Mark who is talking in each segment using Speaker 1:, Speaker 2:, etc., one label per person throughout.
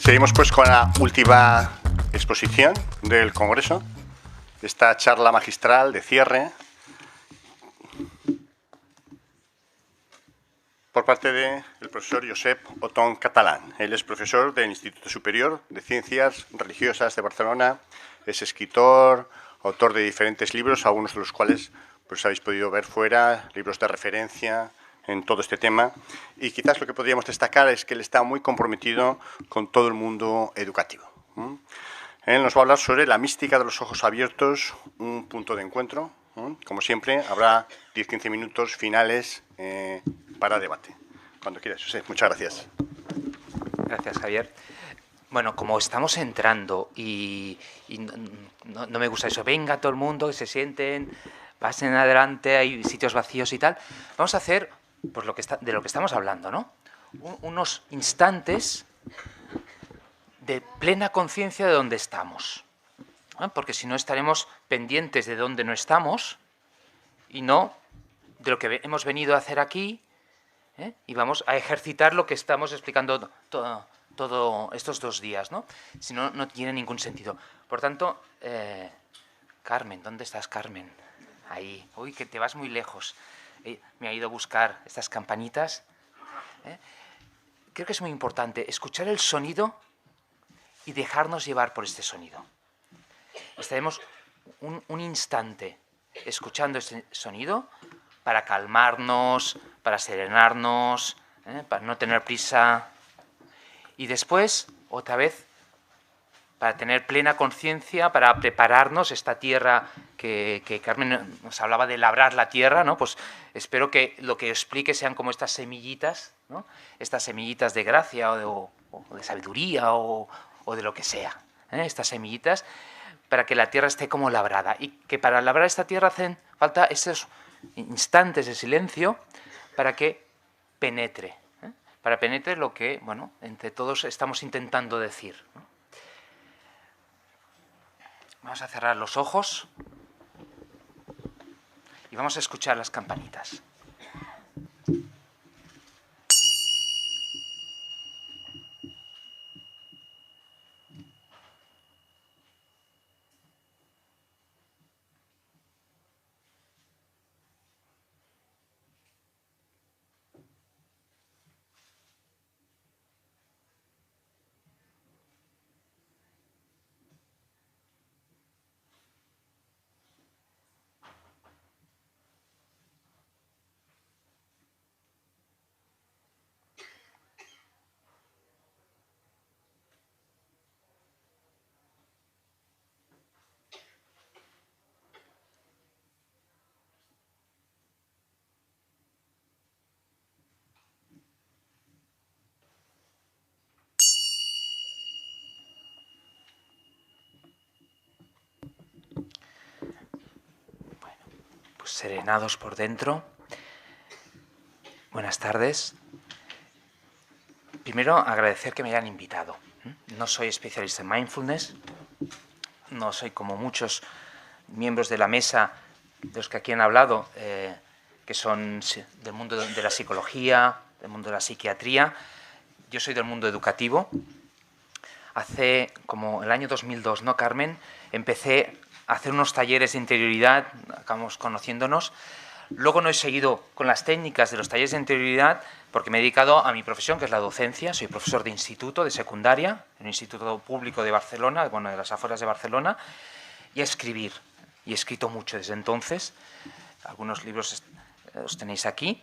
Speaker 1: Seguimos pues con la última exposición del Congreso, esta charla magistral de cierre por parte del profesor Josep Otón Catalán. Él es profesor del Instituto Superior de Ciencias Religiosas de Barcelona, es escritor, autor de diferentes libros, algunos de los cuales pues habéis podido ver fuera, libros de referencia en todo este tema, y quizás lo que podríamos destacar es que él está muy comprometido con todo el mundo educativo. Él nos va a hablar sobre la mística de los ojos abiertos, un punto de encuentro. Como siempre, habrá 10-15 minutos finales para debate. Cuando quieras, José. Muchas gracias.
Speaker 2: Gracias, Javier. Bueno, como estamos entrando y no me gusta eso, venga todo el mundo, que se sienten, pasen adelante, hay sitios vacíos y tal, vamos a hacer pues, de lo que estamos hablando, ¿no? Unos instantes de plena conciencia de dónde estamos, ¿no? Porque si no estaremos pendientes de dónde no estamos y no de lo que hemos venido a hacer aquí, y vamos a ejercitar lo que estamos explicando todo estos 2 días, ¿no? Si no, no tiene ningún sentido. Por tanto, Carmen, ¿dónde estás, Carmen? Ahí. Uy, que te vas muy lejos. Me ha ido a buscar estas campanitas. Creo que es muy importante escuchar el sonido y dejarnos llevar por este sonido. Estaremos un instante escuchando este sonido para calmarnos, para serenarnos, para no tener prisa. Y después, otra vez, para tener plena conciencia, para prepararnos esta tierra que Carmen nos hablaba de labrar la tierra, ¿no? Pues espero que lo que explique sean como estas semillitas, ¿no? Estas semillitas de gracia o de sabiduría o de lo que sea, estas semillitas, para que la tierra esté como labrada. Y que para labrar esta tierra hacen falta esos instantes de silencio para que penetre, para penetre lo que, bueno, entre todos estamos intentando decir, ¿no? Vamos a cerrar los ojos y vamos a escuchar las campanitas. Serenados por dentro. Buenas tardes. Primero, agradecer que me hayan invitado. No soy especialista en mindfulness, no soy como muchos miembros de la mesa, de los que aquí han hablado, que son del mundo de la psicología, del mundo de la psiquiatría. Yo soy del mundo educativo. Hace como el año 2002, ¿no, Carmen? Empecé hacer unos talleres de interioridad, acabamos conociéndonos. Luego no he seguido con las técnicas de los talleres de interioridad porque me he dedicado a mi profesión, que es la docencia. Soy profesor de instituto, de secundaria, en un instituto público de Barcelona, bueno, de las afueras de Barcelona, y a escribir. Y he escrito mucho desde entonces. Algunos libros los tenéis aquí.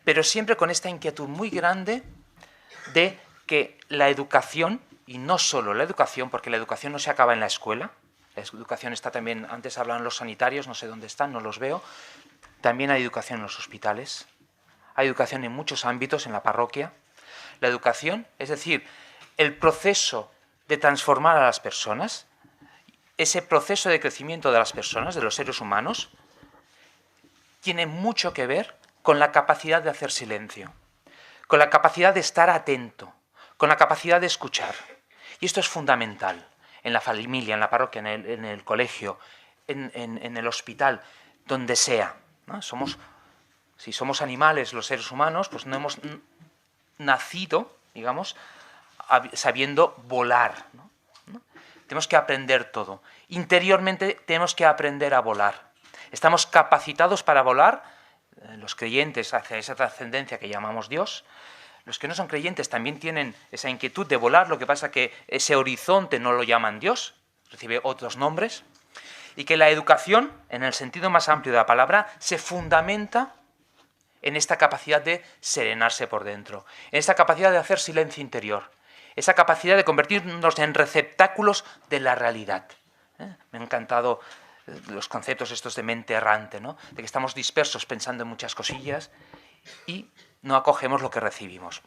Speaker 2: Pero siempre con esta inquietud muy grande de que la educación, y no solo la educación, porque la educación no se acaba en la escuela. La educación está también, antes hablaban los sanitarios, no sé dónde están, no los veo. También hay educación en los hospitales. Hay educación en muchos ámbitos, en la parroquia. La educación, es decir, el proceso de transformar a las personas, ese proceso de crecimiento de las personas, de los seres humanos, tiene mucho que ver con la capacidad de hacer silencio, con la capacidad de estar atento, con la capacidad de escuchar. Y esto es fundamental. En la familia, en la parroquia, en el colegio, en el hospital, donde sea, ¿no? Si somos animales los seres humanos, pues no hemos nacido, digamos, sabiendo volar, ¿no? Tenemos que aprender todo. Interiormente tenemos que aprender a volar. Estamos capacitados para volar, los creyentes hacia esa trascendencia que llamamos Dios. Los que no son creyentes también tienen esa inquietud de volar, lo que pasa que ese horizonte no lo llaman Dios, recibe otros nombres. Y que la educación, en el sentido más amplio de la palabra, se fundamenta en esta capacidad de serenarse por dentro, en esta capacidad de hacer silencio interior, esa capacidad de convertirnos en receptáculos de la realidad. Me han encantado los conceptos estos de mente errante, ¿no? De que estamos dispersos pensando en muchas cosillas y no acogemos lo que recibimos.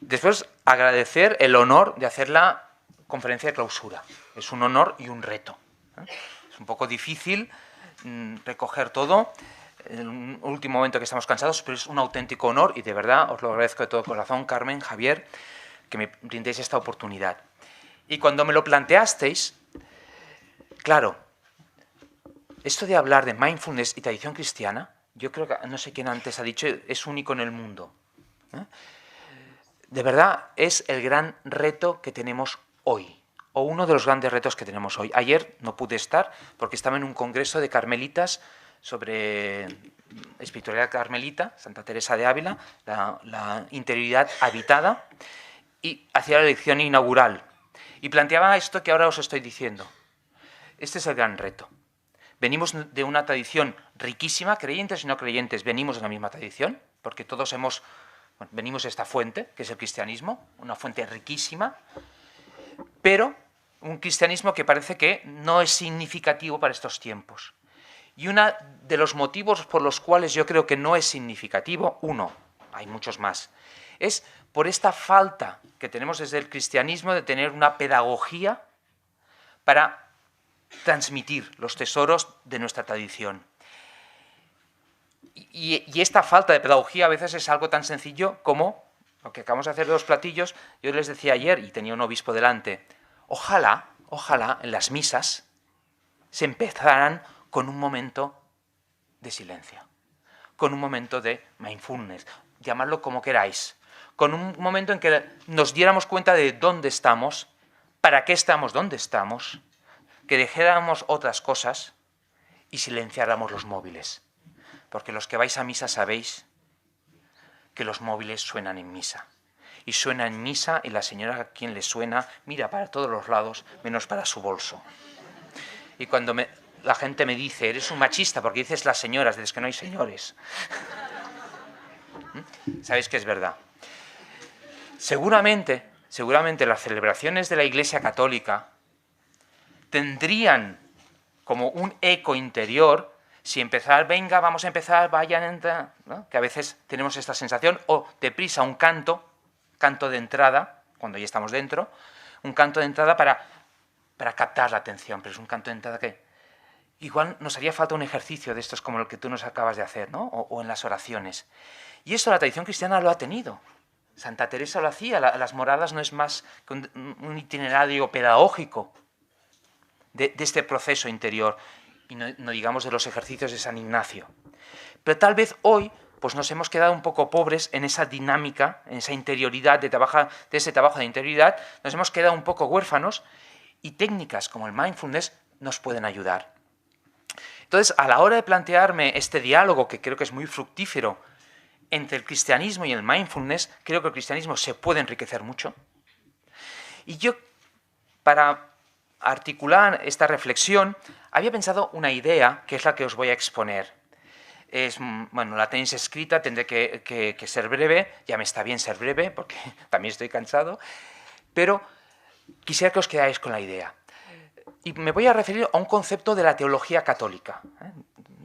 Speaker 2: Después, agradecer el honor de hacer la conferencia de clausura. Es un honor y un reto. Es un poco difícil recoger todo en un último momento que estamos cansados, pero es un auténtico honor y de verdad os lo agradezco de todo corazón, Carmen, Javier, que me brindéis esta oportunidad. Y cuando me lo planteasteis, claro, esto de hablar de mindfulness y tradición cristiana, yo creo que, no sé quién antes ha dicho, es único en el mundo. De verdad, es el gran reto que tenemos hoy, o uno de los grandes retos que tenemos hoy. Ayer no pude estar porque estaba en un congreso de carmelitas sobre espiritualidad carmelita, Santa Teresa de Ávila, la interioridad habitada, y hacía la lección inaugural. Y planteaba esto que ahora os estoy diciendo. Este es el gran reto. Venimos de una tradición riquísima, creyentes y no creyentes, venimos de la misma tradición, porque todos venimos de esta fuente, que es el cristianismo, una fuente riquísima, pero un cristianismo que parece que no es significativo para estos tiempos. Y uno de los motivos por los cuales yo creo que no es significativo, hay muchos más, es por esta falta que tenemos desde el cristianismo de tener una pedagogía para transmitir los tesoros de nuestra tradición. Y esta falta de pedagogía a veces es algo tan sencillo como lo que acabamos de hacer de los platillos. Yo les decía ayer, y tenía un obispo delante, ojalá en las misas se empezaran con un momento de silencio, con un momento de mindfulness, llamadlo como queráis, con un momento en que nos diéramos cuenta de dónde estamos, para qué estamos donde estamos, que dejáramos otras cosas y silenciáramos los móviles. Porque los que vais a misa sabéis que los móviles suenan en misa. Y suena en misa y la señora a quien le suena mira para todos los lados menos para su bolso. Y cuando la gente me dice, eres un machista porque dices las señoras, dices que no hay señores. Sabéis que es verdad. Seguramente las celebraciones de la Iglesia Católica tendrían como un eco interior si vamos a empezar, vayan, ¿no? Que a veces tenemos esta sensación, o deprisa un canto de entrada, cuando ya estamos dentro, un canto de entrada para captar la atención, pero es un canto de entrada que igual nos haría falta un ejercicio de estos como el que tú nos acabas de hacer, ¿no? O en las oraciones. Y esto la tradición cristiana lo ha tenido. Santa Teresa lo hacía, las moradas no es más que un itinerario pedagógico de este proceso interior, y no digamos de los ejercicios de San Ignacio. Pero tal vez hoy pues nos hemos quedado un poco pobres en esa dinámica, en esa interioridad, de ese trabajo de interioridad, nos hemos quedado un poco huérfanos, y técnicas como el mindfulness nos pueden ayudar. Entonces, a la hora de plantearme este diálogo, que creo que es muy fructífero, entre el cristianismo y el mindfulness, creo que el cristianismo se puede enriquecer mucho. Y yo, para articular esta reflexión, había pensado una idea, que es la que os voy a exponer. La tenéis escrita, tendré que ser breve, ya me está bien ser breve, porque también estoy cansado, pero quisiera que os quedáis con la idea. Y me voy a referir a un concepto de la teología católica,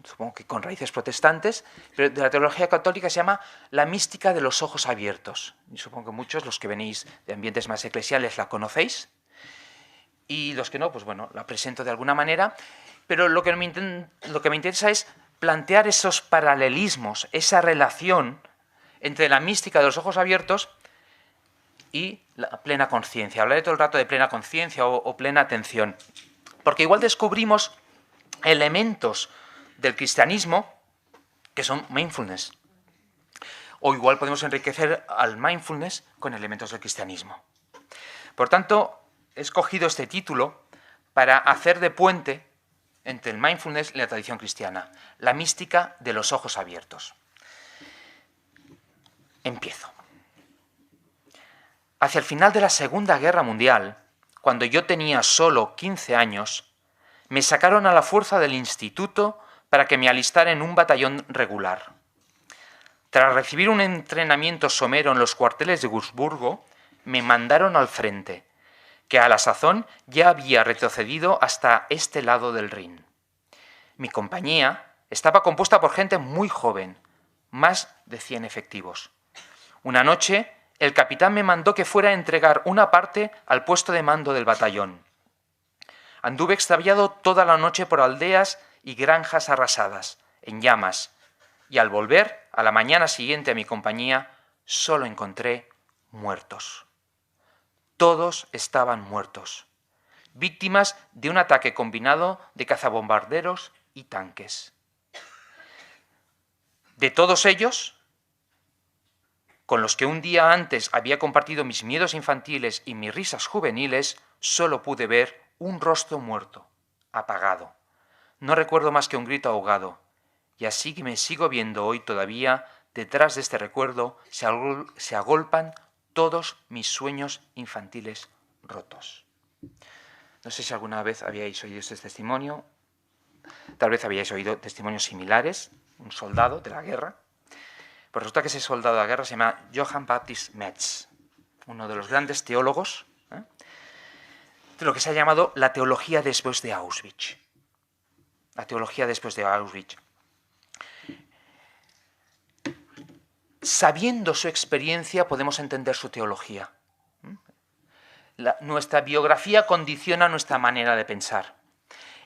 Speaker 2: supongo que con raíces protestantes, pero de la teología católica se llama la mística de los ojos abiertos. Y supongo que muchos, los que venís de ambientes más eclesiales, la conocéis, y los que no, pues bueno, la presento de alguna manera, pero lo que me interesa es plantear esos paralelismos, esa relación entre la mística de los ojos abiertos y la plena conciencia. Hablaré todo el rato de plena conciencia o plena atención, porque igual descubrimos elementos del cristianismo que son mindfulness, o igual podemos enriquecer al mindfulness con elementos del cristianismo. Por tanto, he escogido este título para hacer de puente entre el mindfulness y la tradición cristiana, la mística de los ojos abiertos. Empiezo. Hacia el final de la Segunda Guerra Mundial, cuando yo tenía solo 15 años, me sacaron a la fuerza del instituto para que me alistara en un batallón regular. Tras recibir un entrenamiento somero en los cuarteles de Wurzburgo, me mandaron al frente, que a la sazón ya había retrocedido hasta este lado del Rin. Mi compañía estaba compuesta por gente muy joven, más de 100 efectivos. Una noche, el capitán me mandó que fuera a entregar una parte al puesto de mando del batallón. Anduve extraviado toda la noche por aldeas y granjas arrasadas, en llamas, y al volver, a la mañana siguiente a mi compañía, solo encontré muertos. Todos estaban muertos, víctimas de un ataque combinado de cazabombarderos y tanques. De todos ellos, con los que un día antes había compartido mis miedos infantiles y mis risas juveniles, solo pude ver un rostro muerto, apagado. No recuerdo más que un grito ahogado, y así que me sigo viendo hoy todavía, detrás de este recuerdo se agolpan todos mis sueños infantiles rotos. No sé si alguna vez habíais oído este testimonio, tal vez habíais oído testimonios similares, un soldado de la guerra. Pues resulta que ese soldado de la guerra se llama Johann Baptist Metz, uno de los grandes teólogos, de lo que se ha llamado la teología después de Auschwitz. La teología después de Auschwitz. Sabiendo su experiencia podemos entender su teología. Nuestra biografía condiciona nuestra manera de pensar.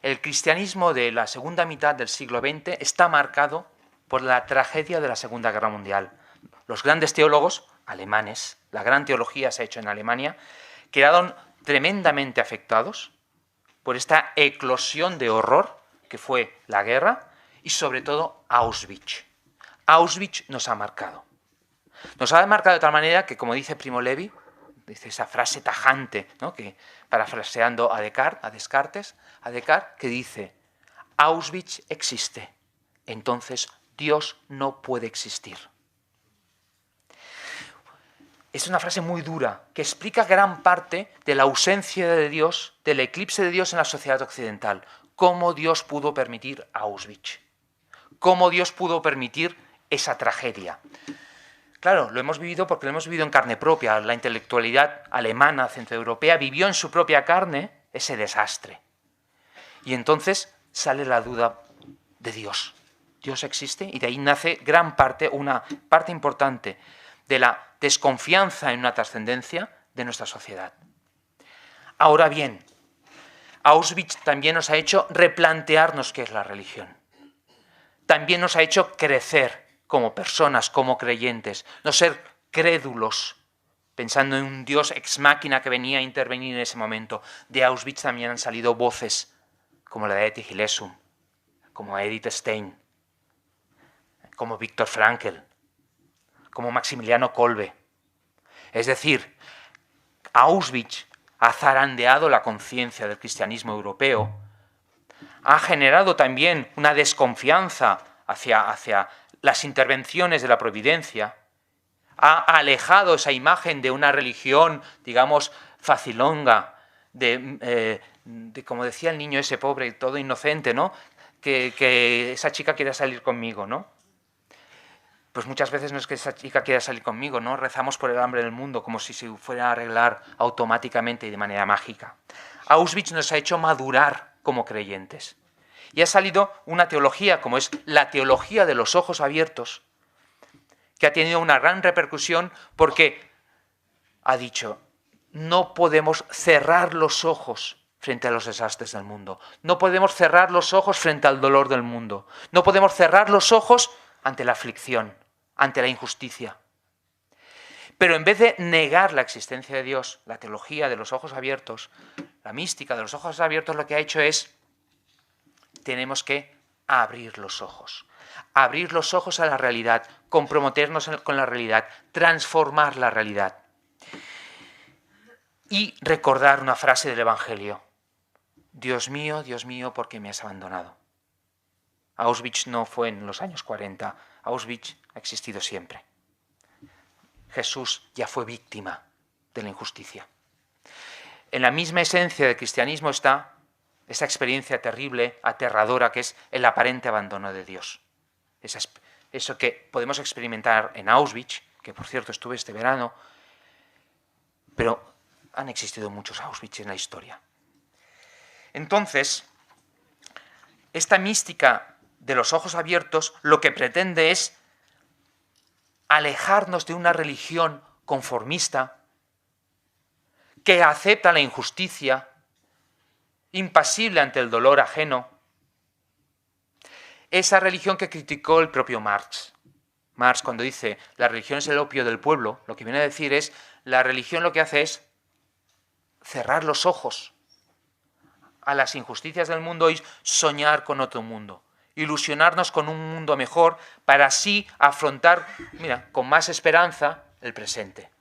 Speaker 2: El cristianismo de la segunda mitad del siglo XX está marcado por la tragedia de la Segunda Guerra Mundial. Los grandes teólogos alemanes, la gran teología se ha hecho en Alemania, quedaron tremendamente afectados por esta eclosión de horror que fue la guerra y sobre todo Auschwitz. Auschwitz nos ha marcado. Nos ha marcado de tal manera que, como dice Primo Levi, dice esa frase tajante, ¿no?, que parafraseando a Descartes, que dice: Auschwitz existe, entonces Dios no puede existir. Es una frase muy dura que explica gran parte de la ausencia de Dios, del eclipse de Dios en la sociedad occidental. ¿Cómo Dios pudo permitir Auschwitz? ¿Cómo Dios pudo permitir esa tragedia? Claro, lo hemos vivido porque lo hemos vivido en carne propia. La intelectualidad alemana, centroeuropea, vivió en su propia carne ese desastre. Y entonces sale la duda de Dios. Dios existe, y de ahí nace gran parte, una parte importante de la desconfianza en una trascendencia de nuestra sociedad. Ahora bien, Auschwitz también nos ha hecho replantearnos qué es la religión. También nos ha hecho crecer como personas, como creyentes, no ser crédulos, pensando en un Dios ex machina que venía a intervenir en ese momento. De Auschwitz también han salido voces como la de Etty Hillesum, como Edith Stein, como Viktor Frankl, como Maximiliano Kolbe. Es decir, Auschwitz ha zarandeado la conciencia del cristianismo europeo, ha generado también una desconfianza hacia las intervenciones de la providencia, ha alejado esa imagen de una religión, digamos, facilonga, de como decía el niño ese pobre, todo inocente, ¿no?, que esa chica quiere salir conmigo, ¿no? Pues muchas veces no es que esa chica quiera salir conmigo, ¿no? Rezamos por el hambre del mundo como si se fuera a arreglar automáticamente y de manera mágica. Auschwitz nos ha hecho madurar como creyentes. Y ha salido una teología, como es la teología de los ojos abiertos, que ha tenido una gran repercusión porque ha dicho: no podemos cerrar los ojos frente a los desastres del mundo. No podemos cerrar los ojos frente al dolor del mundo. No podemos cerrar los ojos ante la aflicción, ante la injusticia. Pero en vez de negar la existencia de Dios, la teología de los ojos abiertos, la mística de los ojos abiertos, lo que ha hecho es: tenemos que abrir los ojos. abrir los ojos a la realidad, comprometernos con la realidad, transformar la realidad. Y recordar una frase del Evangelio: Dios mío, ¿por qué me has abandonado? Auschwitz no fue en los años 40, Auschwitz ha existido siempre. Jesús ya fue víctima de la injusticia. En la misma esencia del cristianismo está esa experiencia terrible, aterradora, que es el aparente abandono de Dios. Eso que podemos experimentar en Auschwitz, que por cierto estuve este verano, pero han existido muchos Auschwitz en la historia. Entonces, esta mística de los ojos abiertos lo que pretende es alejarnos de una religión conformista que acepta la injusticia, impasible ante el dolor ajeno. Esa religión que criticó el propio Marx. Marx, cuando dice la religión es el opio del pueblo, lo que viene a decir es la religión lo que hace es cerrar los ojos a las injusticias del mundo y soñar con otro mundo. Ilusionarnos con un mundo mejor para así afrontar, con más esperanza el presente.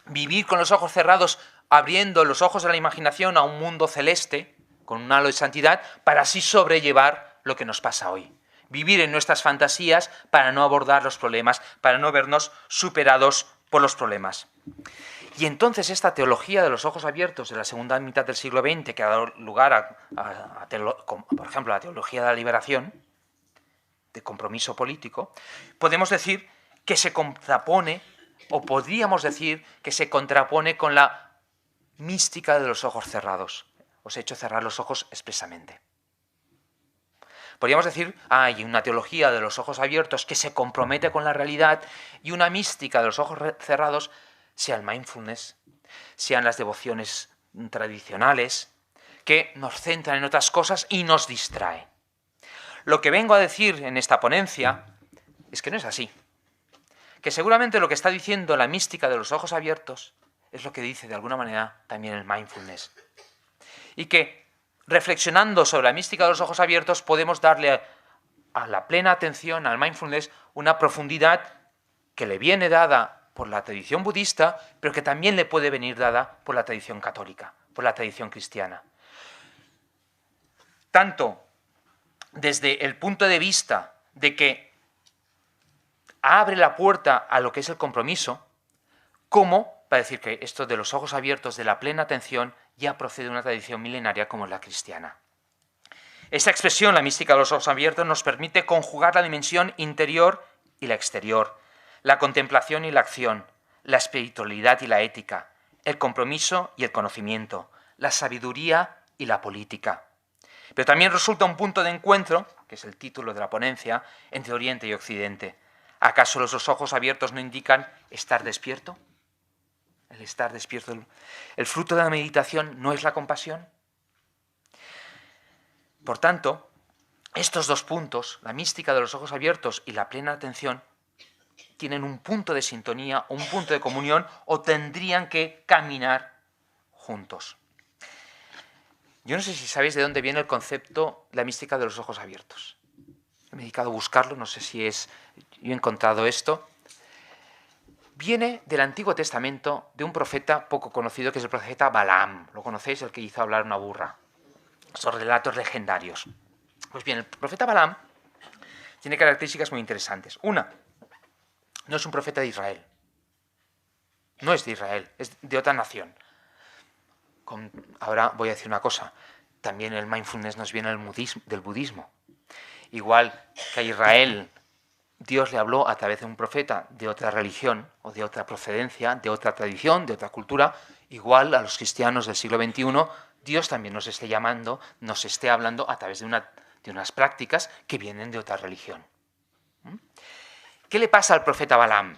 Speaker 2: Vivir con los ojos cerrados, abriendo los ojos de la imaginación a un mundo celeste, con un halo de santidad, para así sobrellevar lo que nos pasa hoy. Vivir en nuestras fantasías para no abordar los problemas, para no vernos superados por los problemas. Y entonces esta teología de los ojos abiertos de la segunda mitad del siglo XX, que ha dado lugar por ejemplo, a la teología de la liberación, de compromiso político, podemos decir que se contrapone, o podríamos decir que se contrapone con la mística de los ojos cerrados. Os he hecho cerrar los ojos expresamente. Podríamos decir, hay una teología de los ojos abiertos que se compromete con la realidad y una mística de los ojos cerrados, sea el mindfulness, sean las devociones tradicionales, que nos centran en otras cosas y nos distrae. Lo que vengo a decir en esta ponencia es que no es así. Que seguramente lo que está diciendo la mística de los ojos abiertos es lo que dice de alguna manera también el mindfulness. Y que reflexionando sobre la mística de los ojos abiertos podemos darle a la plena atención, al mindfulness, una profundidad que le viene dada por la tradición budista, pero que también le puede venir dada por la tradición católica, por la tradición cristiana. Tanto desde el punto de vista de que abre la puerta a lo que es el compromiso, como para decir que esto de los ojos abiertos, de la plena atención, ya procede de una tradición milenaria como la cristiana. Esa expresión, la mística de los ojos abiertos, nos permite conjugar la dimensión interior y la exterior, la contemplación y la acción, la espiritualidad y la ética, el compromiso y el conocimiento, la sabiduría y la política. Pero también resulta un punto de encuentro, que es el título de la ponencia, entre Oriente y Occidente. ¿Acaso los ojos abiertos no indican estar despierto? El estar despierto. ¿El fruto de la meditación no es la compasión? Por tanto, estos dos puntos, la mística de los ojos abiertos y la plena atención, tienen un punto de sintonía, un punto de comunión, o tendrían que caminar juntos. Yo no sé si sabéis de dónde viene el concepto, la mística de los ojos abiertos. Me he dedicado a buscarlo, no sé si es... Yo he encontrado esto. Viene del Antiguo Testamento de un profeta poco conocido, que es el profeta Balaam. ¿Lo conocéis? El que hizo hablar una burra. Esos relatos legendarios. Pues bien, el profeta Balaam tiene características muy interesantes. Una, no es un profeta de Israel. No es de Israel, es de otra nación. Ahora voy a decir una cosa. También el mindfulness nos viene del budismo. Igual que a Israel Dios le habló a través de un profeta de otra religión o de otra procedencia, de otra tradición, de otra cultura, igual a los cristianos del siglo XXI, Dios también nos esté llamando, nos esté hablando a través de unas prácticas que vienen de otra religión. ¿Qué le pasa al profeta Balaam?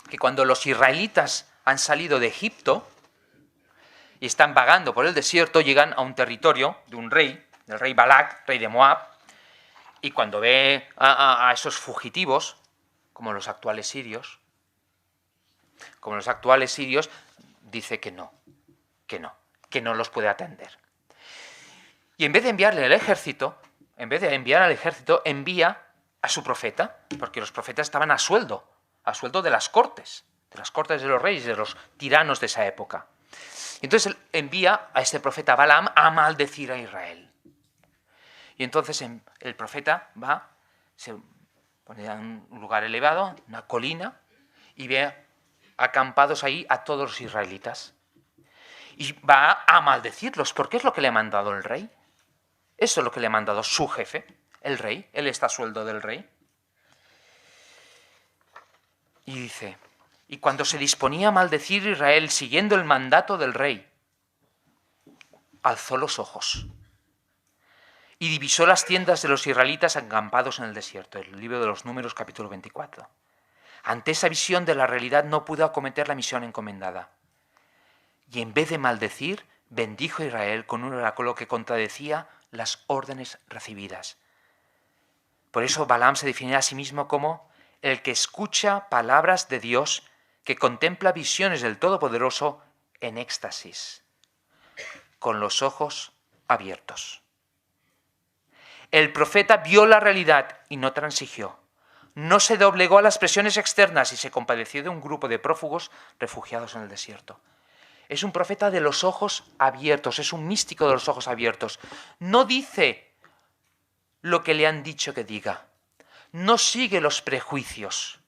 Speaker 2: Que cuando los israelitas han salido de Egipto y están vagando por el desierto, llegan a un territorio de un rey, del rey Balac, rey de Moab, y cuando ve a esos fugitivos, como los actuales sirios, dice que no los puede atender. Y en vez de enviarle al ejército, envía a su profeta, porque los profetas estaban a sueldo de las cortes de los reyes, de los tiranos de esa época. Y entonces él envía a este profeta Balaam a maldecir a Israel. Y entonces el profeta va, se pone en un lugar elevado, una colina, y ve acampados ahí a todos los israelitas. Y va a maldecirlos, porque es lo que le ha mandado el rey. Eso es lo que le ha mandado su jefe, el rey. Él está a sueldo del rey. Y dice, y cuando se disponía a maldecir a Israel siguiendo el mandato del rey, alzó los ojos y divisó las tiendas de los israelitas acampados en el desierto. El libro de los Números, capítulo 24. Ante esa visión de la realidad no pudo acometer la misión encomendada. Y en vez de maldecir, bendijo a Israel con un oráculo que contradecía las órdenes recibidas. Por eso Balaam se define a sí mismo como el que escucha palabras de Dios, que contempla visiones del Todopoderoso en éxtasis, con los ojos abiertos. El profeta vio la realidad y no transigió. No se doblegó a las presiones externas y se compadeció de un grupo de prófugos refugiados en el desierto. Es un profeta de los ojos abiertos, es un místico de los ojos abiertos. No dice lo que le han dicho que diga. No sigue los prejuicios.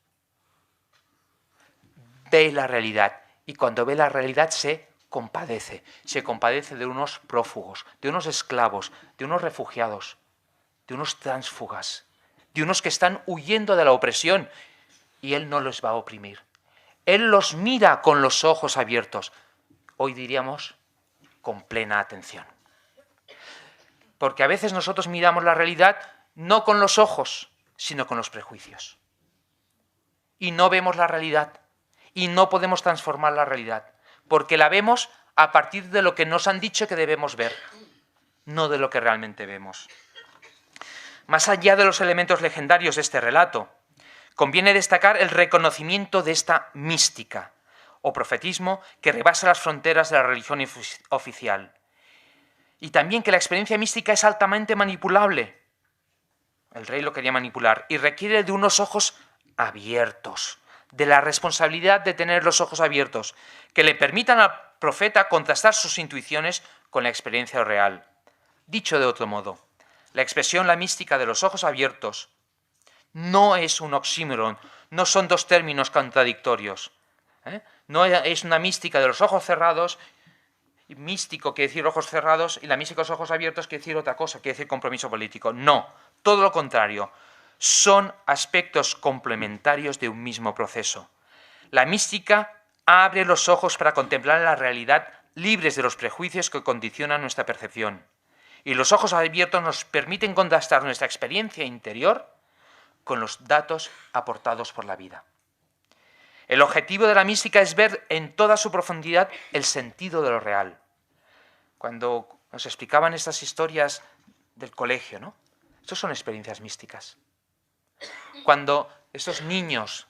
Speaker 2: Ve la realidad y cuando ve la realidad se compadece. Se compadece de unos prófugos, de unos esclavos, de unos refugiados, de unos tránsfugas, de unos que están huyendo de la opresión y él no los va a oprimir. Él los mira con los ojos abiertos. Hoy diríamos con plena atención. Porque a veces nosotros miramos la realidad no con los ojos, sino con los prejuicios. Y no vemos la realidad. Y no podemos transformar la realidad. Porque la vemos a partir de lo que nos han dicho que debemos ver, no de lo que realmente vemos. Más allá de los elementos legendarios de este relato, conviene destacar el reconocimiento de esta mística o profetismo que rebasa las fronteras de la religión oficial. Y también que la experiencia mística es altamente manipulable. El rey lo quería manipular y requiere de unos ojos abiertos, de la responsabilidad de tener los ojos abiertos, que le permitan al profeta contrastar sus intuiciones con la experiencia real. Dicho de otro modo, la expresión la mística de los ojos abiertos no es un oxímoron, no son dos términos contradictorios. No es una mística de los ojos cerrados, místico quiere decir ojos cerrados, y la mística de los ojos abiertos quiere decir otra cosa, quiere decir compromiso político. No, todo lo contrario. Son aspectos complementarios de un mismo proceso. La mística abre los ojos para contemplar la realidad libres de los prejuicios que condicionan nuestra percepción. Y los ojos abiertos nos permiten contrastar nuestra experiencia interior con los datos aportados por la vida. El objetivo de la mística es ver en toda su profundidad el sentido de lo real. Cuando nos explicaban estas historias del colegio, ¿no? Estas son experiencias místicas. Cuando estos niños,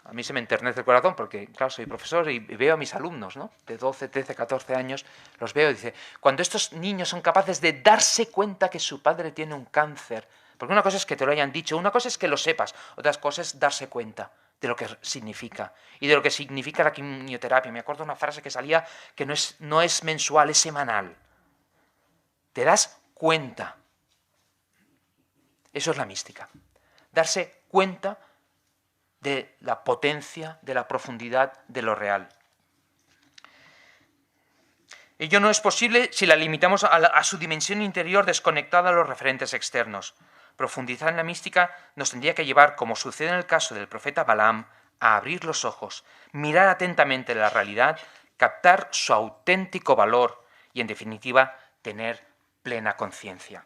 Speaker 2: a mí se me enternece el corazón porque, claro, soy profesor y veo a mis alumnos, ¿no? De 12, 13, 14 años, los veo y dice, cuando estos niños son capaces de darse cuenta que su padre tiene un cáncer, porque una cosa es que te lo hayan dicho, una cosa es que lo sepas, otra cosa es darse cuenta de lo que significa y de lo que significa la quimioterapia. Me acuerdo de una frase que salía que no es mensual, es semanal. Te das cuenta. Eso es la mística. Darse cuenta de la potencia, de la profundidad de lo real. Ello no es posible si la limitamos a su dimensión interior desconectada de los referentes externos. Profundizar en la mística nos tendría que llevar, como sucede en el caso del profeta Balaam, a abrir los ojos, mirar atentamente la realidad, captar su auténtico valor y, en definitiva, tener plena conciencia.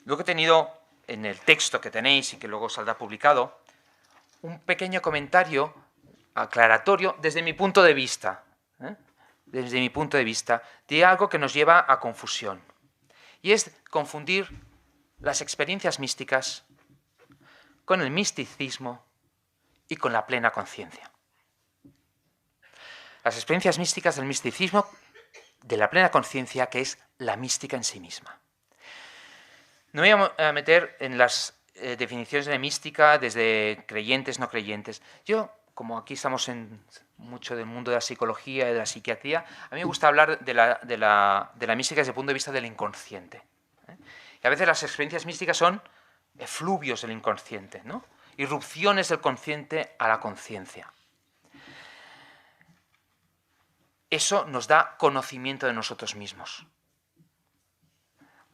Speaker 2: Luego he tenido, en el texto que tenéis y que luego saldrá publicado, un pequeño comentario aclaratorio desde mi punto de vista. Desde mi punto de vista, de algo que nos lleva a confusión. Y es confundir las experiencias místicas con el misticismo y con la plena conciencia. Las experiencias místicas del misticismo, de la plena conciencia, que es la mística en sí misma. No me voy a meter en las definiciones de mística desde creyentes, no creyentes. Yo, como aquí estamos en mucho del mundo de la psicología y de la psiquiatría, a mí me gusta hablar de la mística desde el punto de vista del inconsciente. Y a veces las experiencias místicas son efluvios del inconsciente, ¿no? Irrupciones del consciente a la conciencia. Eso nos da conocimiento de nosotros mismos.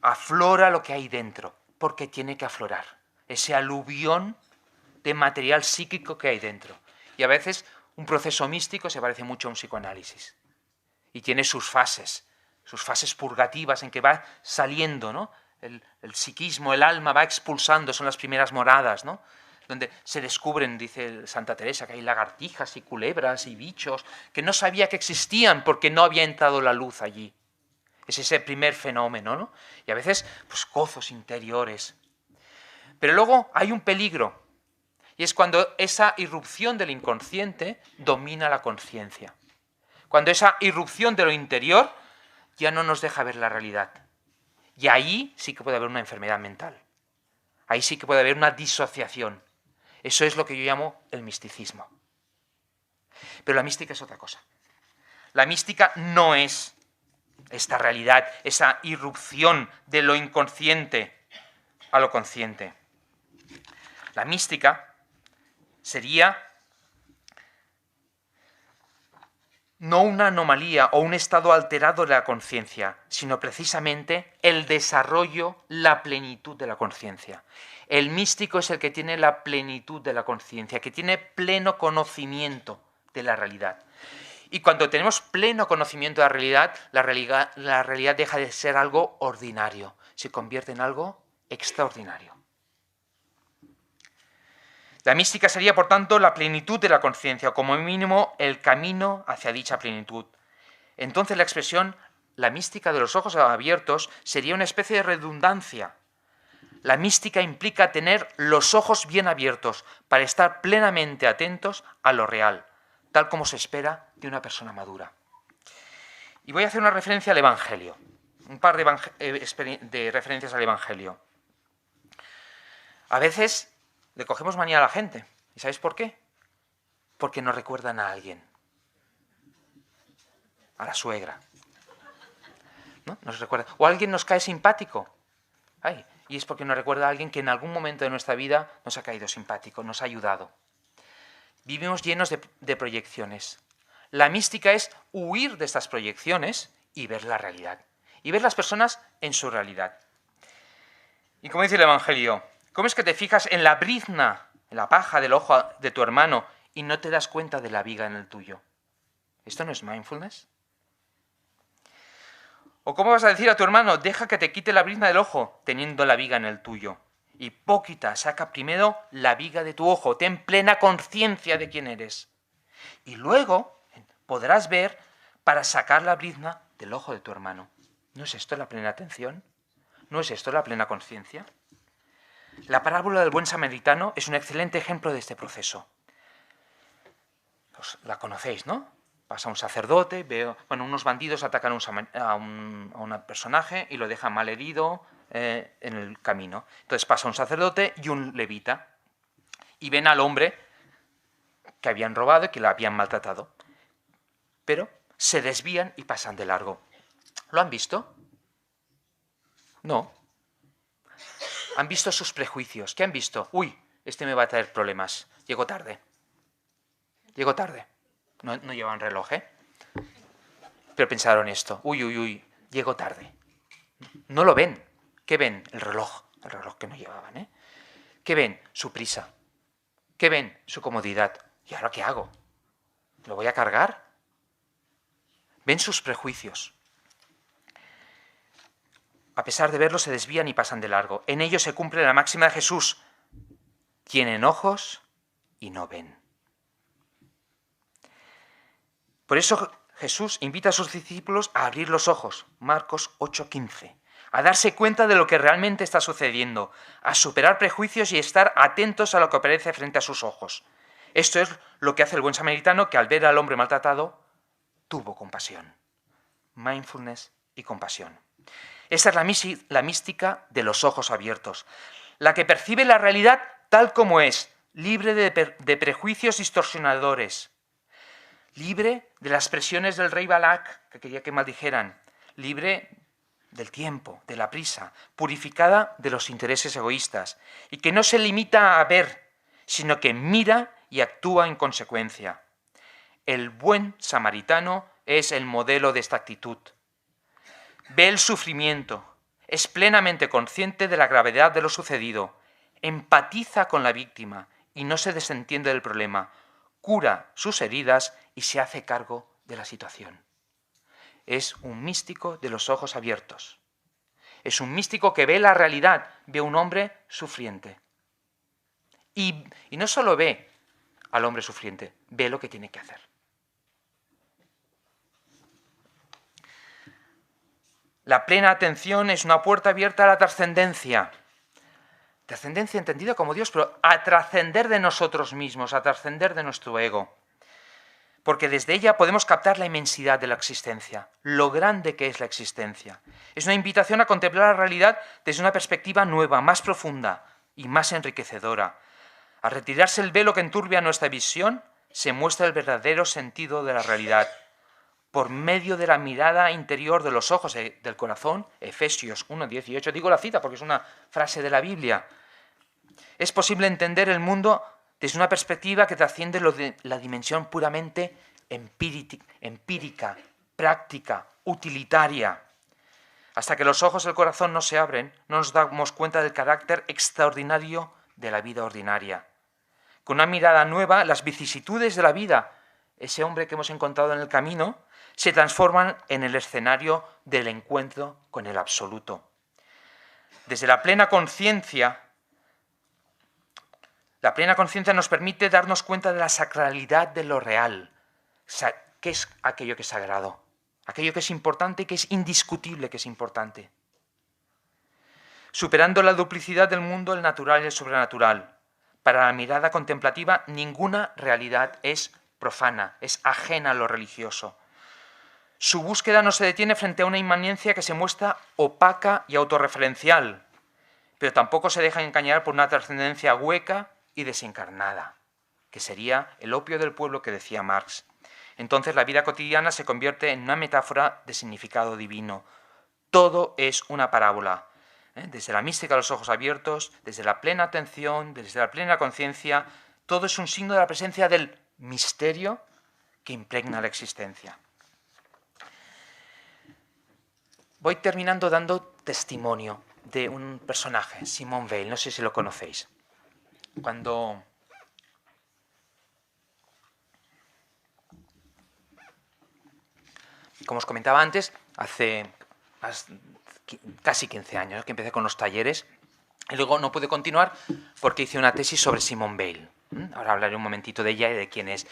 Speaker 2: Aflora lo que hay dentro, porque tiene que aflorar. Ese aluvión de material psíquico que hay dentro. Y a veces un proceso místico se parece mucho a un psicoanálisis. Y tiene sus fases purgativas en que va saliendo, ¿no? El psiquismo, el alma va expulsando, son las primeras moradas, ¿no? Donde se descubren, dice Santa Teresa, que hay lagartijas y culebras y bichos que no sabía que existían porque no había entrado la luz allí. Es ese primer fenómeno, ¿no? Y a veces, pues, gozos interiores. Pero luego hay un peligro, y es cuando esa irrupción del inconsciente domina la conciencia. Cuando esa irrupción de lo interior ya no nos deja ver la realidad. Y ahí sí que puede haber una enfermedad mental. Ahí sí que puede haber una disociación. Eso es lo que yo llamo el misticismo. Pero la mística es otra cosa. La mística no es esta realidad, esa irrupción de lo inconsciente a lo consciente. La mística sería no una anomalía o un estado alterado de la conciencia, sino precisamente el desarrollo, la plenitud de la conciencia. El místico es el que tiene la plenitud de la conciencia, que tiene pleno conocimiento de la realidad. Y cuando tenemos pleno conocimiento de la realidad deja de ser algo ordinario, se convierte en algo extraordinario. La mística sería, por tanto, la plenitud de la conciencia, o como mínimo el camino hacia dicha plenitud. Entonces la expresión la mística de los ojos abiertos sería una especie de redundancia. La mística implica tener los ojos bien abiertos para estar plenamente atentos a lo real, tal como se espera de una persona madura. Y voy a hacer una referencia al Evangelio, un par de referencias al Evangelio. A veces le cogemos manía a la gente. ¿Y sabéis por qué? Porque nos recuerdan a alguien. A la suegra. ¿No? Nos recuerda. O alguien nos cae simpático. Ay, y es porque nos recuerda a alguien que en algún momento de nuestra vida nos ha caído simpático, nos ha ayudado. Vivimos llenos de proyecciones. La mística es huir de estas proyecciones y ver la realidad. Y ver las personas en su realidad. Y como dice el Evangelio, ¿cómo es que te fijas en la brizna, en la paja del ojo de tu hermano y no te das cuenta de la viga en el tuyo? ¿Esto no es mindfulness? ¿O cómo vas a decir a tu hermano, deja que te quite la brizna del ojo, teniendo la viga en el tuyo? Hipócrita, saca primero la viga de tu ojo, ten plena conciencia de quién eres. Y luego podrás ver para sacar la brizna del ojo de tu hermano. ¿No es esto la plena atención? ¿No es esto la plena conciencia? La parábola del buen samaritano es un excelente ejemplo de este proceso. Pues la conocéis, ¿no? Pasa un sacerdote, unos bandidos atacan a un personaje y lo dejan mal herido en el camino. Entonces pasa un sacerdote y un levita y ven al hombre que habían robado y que lo habían maltratado. Pero se desvían y pasan de largo. ¿Lo han visto? No. Han visto sus prejuicios. ¿Qué han visto? Uy, este me va a traer problemas. Llego tarde. No llevan reloj, ¿eh? Pero pensaron esto. Uy, llego tarde. No lo ven. ¿Qué ven? El reloj que no llevaban, ¿eh? ¿Qué ven? Su prisa. ¿Qué ven? Su comodidad. ¿Y ahora qué hago? ¿Lo voy a cargar? Ven sus prejuicios. A pesar de verlo, se desvían y pasan de largo. En ello se cumple la máxima de Jesús. Tienen ojos y no ven. Por eso Jesús invita a sus discípulos a abrir los ojos, Marcos 8:15, a darse cuenta de lo que realmente está sucediendo, a superar prejuicios y estar atentos a lo que aparece frente a sus ojos. Esto es lo que hace el buen samaritano, que al ver al hombre maltratado, tuvo compasión. Mindfulness y compasión. Esa es la mística de los ojos abiertos, la que percibe la realidad tal como es, libre de prejuicios distorsionadores, libre de las presiones del rey Balak, que quería que maldijeran, libre del tiempo, de la prisa, purificada de los intereses egoístas, y que no se limita a ver, sino que mira y actúa en consecuencia. El buen samaritano es el modelo de esta actitud. Ve el sufrimiento, es plenamente consciente de la gravedad de lo sucedido, empatiza con la víctima y no se desentiende del problema, cura sus heridas y se hace cargo de la situación. Es un místico de los ojos abiertos. Es un místico que ve la realidad, ve a un hombre sufriente. Y no solo ve al hombre sufriente, ve lo que tiene que hacer. La plena atención es una puerta abierta a la trascendencia. Trascendencia entendida como Dios, pero a trascender de nosotros mismos, a trascender de nuestro ego. Porque desde ella podemos captar la inmensidad de la existencia, lo grande que es la existencia. Es una invitación a contemplar la realidad desde una perspectiva nueva, más profunda y más enriquecedora. Al retirarse el velo que enturbia nuestra visión, se muestra el verdadero sentido de la realidad. Por medio de la mirada interior de los ojos del corazón, Efesios 1:18, digo la cita porque es una frase de la Biblia, es posible entender el mundo desde una perspectiva que trasciende la dimensión puramente empírica, práctica, utilitaria. Hasta que los ojos del corazón no se abren, no nos damos cuenta del carácter extraordinario de la vida ordinaria. Con una mirada nueva, las vicisitudes de la vida, ese hombre que hemos encontrado en el camino, se transforman en el escenario del encuentro con el absoluto. Desde la plena conciencia nos permite darnos cuenta de la sacralidad de lo real. ¿Qué es aquello que es sagrado? Aquello que es importante y que es indiscutible que es importante. Superando la duplicidad del mundo, el natural y el sobrenatural. Para la mirada contemplativa, ninguna realidad es profana, es ajena a lo religioso. Su búsqueda no se detiene frente a una inmanencia que se muestra opaca y autorreferencial, pero tampoco se deja engañar por una trascendencia hueca y desencarnada, que sería el opio del pueblo que decía Marx. Entonces la vida cotidiana se convierte en una metáfora de significado divino. Todo es una parábola. Desde la mística de los ojos abiertos, desde la plena atención, desde la plena conciencia, todo es un signo de la presencia del misterio que impregna la existencia. Voy terminando dando testimonio de un personaje, Simone Weil, no sé si lo conocéis. Como os comentaba antes, hace casi 15 años que empecé con los talleres y luego no pude continuar porque hice una tesis sobre Simone Weil. Ahora hablaré un momentito de ella y de quién es.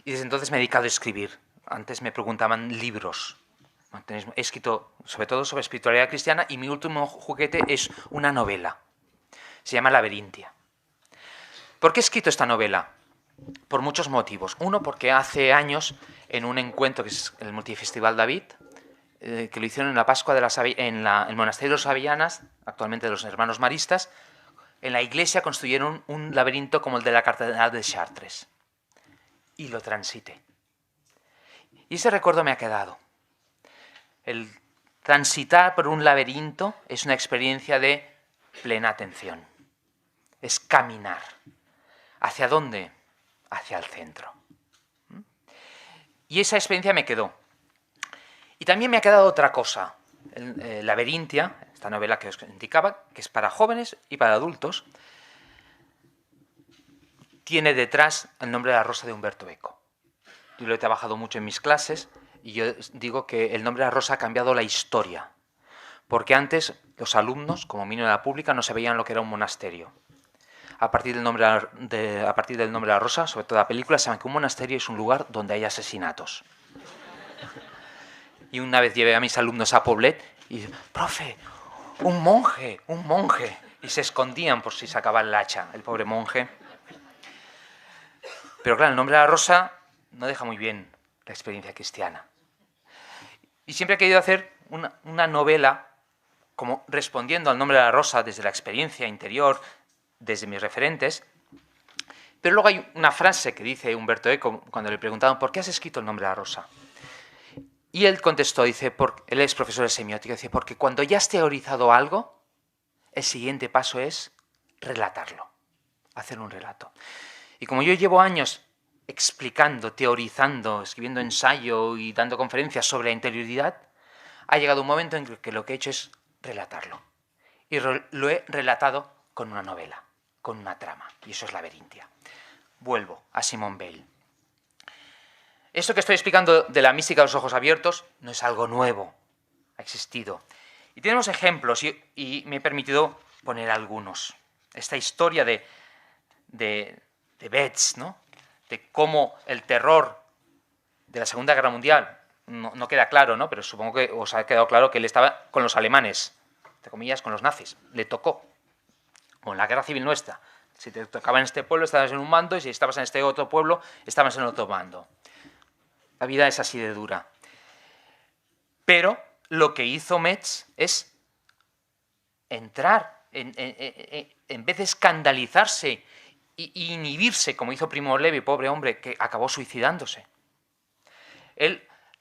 Speaker 2: Y desde entonces me he dedicado a escribir. Antes me preguntaban libros. He escrito sobre todo sobre espiritualidad cristiana y mi último juguete es una novela. Se llama Laberintia. ¿Por qué he escrito esta novela? Por muchos motivos. Uno, porque hace años, en un encuentro que es el Multifestival David, que lo hicieron en la Pascua de el monasterio de los Avellanas, actualmente de los hermanos maristas, en la iglesia construyeron un laberinto como el de la Catedral de Chartres. Y lo transité. Y ese recuerdo me ha quedado. El transitar por un laberinto es una experiencia de plena atención. Es caminar. ¿Hacia dónde? Hacia el centro. Y esa experiencia me quedó. Y también me ha quedado otra cosa. Laberintia, esta novela que os indicaba, que es para jóvenes y para adultos, tiene detrás el nombre de la rosa de Humberto Eco. Yo lo he trabajado mucho en mis clases y yo digo que el nombre de la rosa ha cambiado la historia. Porque antes los alumnos, como mínimo de la pública, no se veían lo que era un monasterio. A partir del nombre de la rosa, sobre todo la película, saben que un monasterio es un lugar donde hay asesinatos. Y una vez llevé a mis alumnos a Poblet y dije, profe, un monje. Y se escondían por si sacaba el hacha, el pobre monje. Pero claro, el nombre de la rosa no deja muy bien la experiencia cristiana. Y siempre he querido hacer una novela como respondiendo al nombre de la rosa desde la experiencia interior, desde mis referentes. Pero luego hay una frase que dice Umberto Eco cuando le preguntaban ¿por qué has escrito el nombre de la rosa? Y él contestó, dice, él es profesor de semiótica, dice, porque cuando ya has teorizado algo, el siguiente paso es relatarlo, hacer un relato. Y como yo llevo años explicando, teorizando, escribiendo ensayo y dando conferencias sobre la interioridad, ha llegado un momento en que lo que he hecho es relatarlo. Y lo he relatado con una novela, con una trama, y eso es Laberintia. Vuelvo a Simone Weil. Esto que estoy explicando de la mística de los ojos abiertos no es algo nuevo, ha existido. Y tenemos ejemplos, y me he permitido poner algunos. Esta historia de Betz, ¿no? De cómo el terror de la Segunda Guerra Mundial, no queda claro, ¿no? Pero supongo que os ha quedado claro que él estaba con los alemanes, entre comillas, con los nazis. Le tocó, con la Guerra Civil nuestra. Si te tocaba en este pueblo, estabas en un bando, y si estabas en este otro pueblo, estabas en otro bando. La vida es así de dura. Pero lo que hizo Metz es entrar, en vez de escandalizarse e inhibirse, como hizo Primo Levi, pobre hombre, que acabó suicidándose.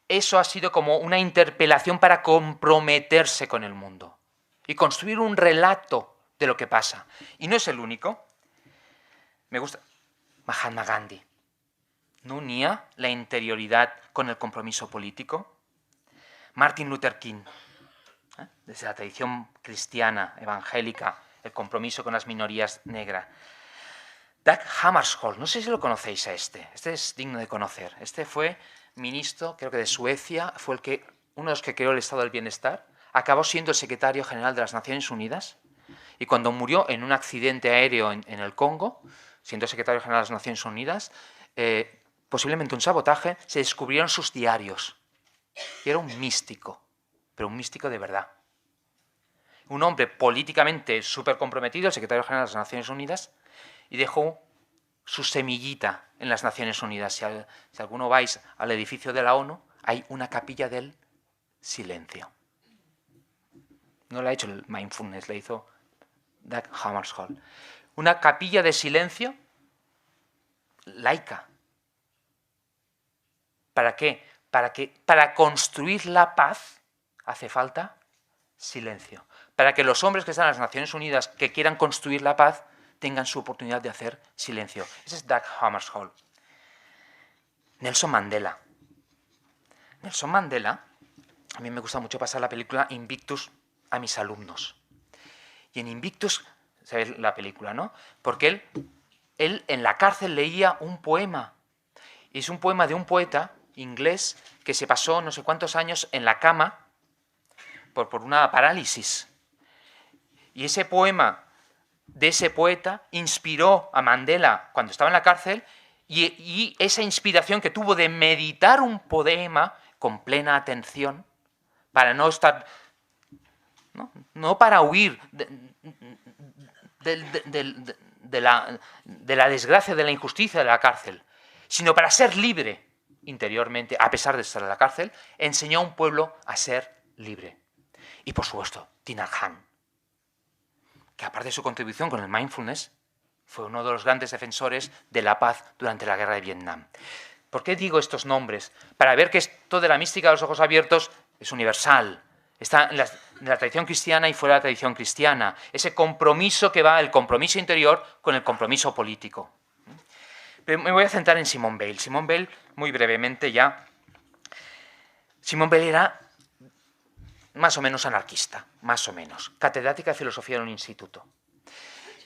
Speaker 2: Eso ha sido como una interpelación para comprometerse con el mundo y construir un relato de lo que pasa. Y no es el único. Me gusta Mahatma Gandhi. ¿No unía la interioridad con el compromiso político? Martin Luther King, desde la tradición cristiana, evangélica, el compromiso con las minorías negras. Dag Hammarskjöld, no sé si lo conocéis a este es digno de conocer. Este fue ministro, creo que de Suecia, fue uno de los que creó el Estado del Bienestar, acabó siendo el secretario general de las Naciones Unidas, y cuando murió en un accidente aéreo en el Congo, siendo secretario general de las Naciones Unidas, posiblemente un sabotaje, se descubrieron sus diarios. Y era un místico, pero un místico de verdad. Un hombre políticamente súper comprometido, el secretario general de las Naciones Unidas, y dejó su semillita en las Naciones Unidas. Si alguno vais al edificio de la ONU, hay una capilla del silencio. No la ha hecho el Mindfulness, la hizo Dag Hammarskjöld. Una capilla de silencio laica. ¿Para qué? Para construir la paz hace falta silencio. Para que los hombres que están en las Naciones Unidas que quieran construir la paz tengan su oportunidad de hacer silencio. Ese es Dag Hammarskjöld. Nelson Mandela. Nelson Mandela, a mí me gusta mucho pasar la película Invictus a mis alumnos. Y en Invictus, ¿sabéis la película, no? Porque él en la cárcel leía un poema. Y es un poema de un poeta inglés que se pasó no sé cuántos años en la cama por una parálisis. Y ese poema de ese poeta inspiró a Mandela cuando estaba en la cárcel, y esa inspiración que tuvo de meditar un poema con plena atención para no estar, no para huir de la desgracia, de la injusticia de la cárcel, sino para ser libre interiormente, a pesar de estar en la cárcel, enseñó a un pueblo a ser libre. Y por supuesto, Thich Nhat Hanh, que aparte de su contribución con el mindfulness, fue uno de los grandes defensores de la paz durante la guerra de Vietnam. ¿Por qué digo estos nombres? Para ver que esto de la mística de los ojos abiertos es universal. Está en la tradición cristiana y fuera de la tradición cristiana. Ese compromiso que va, el compromiso interior con el compromiso político. Pero me voy a centrar en Simone Weil. Simone Weil, muy brevemente ya. Simone Weil era más o menos anarquista, más o menos. Catedrática de filosofía en un instituto.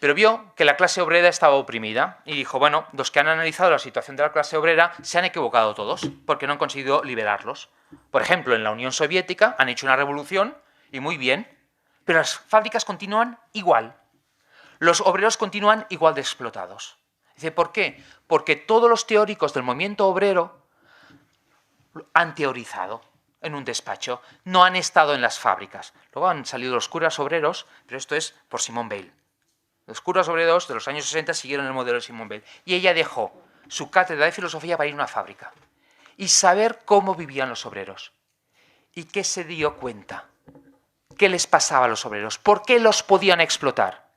Speaker 2: Pero vio que la clase obrera estaba oprimida y dijo, bueno, los que han analizado la situación de la clase obrera se han equivocado todos, porque no han conseguido liberarlos. Por ejemplo, en la Unión Soviética han hecho una revolución, y muy bien, pero las fábricas continúan igual. Los obreros continúan igual de explotados. Dice, ¿por qué? Porque todos los teóricos del movimiento obrero han teorizado en un despacho, no han estado en las fábricas. Luego han salido los curas obreros, pero esto es por Simone Weil. Los curas obreros de los años 60 siguieron el modelo de Simone Weil. Y ella dejó su cátedra de filosofía para ir a una fábrica y saber cómo vivían los obreros. ¿Y qué se dio cuenta? ¿qué les pasaba a los obreros? ¿Por qué los podían explotar?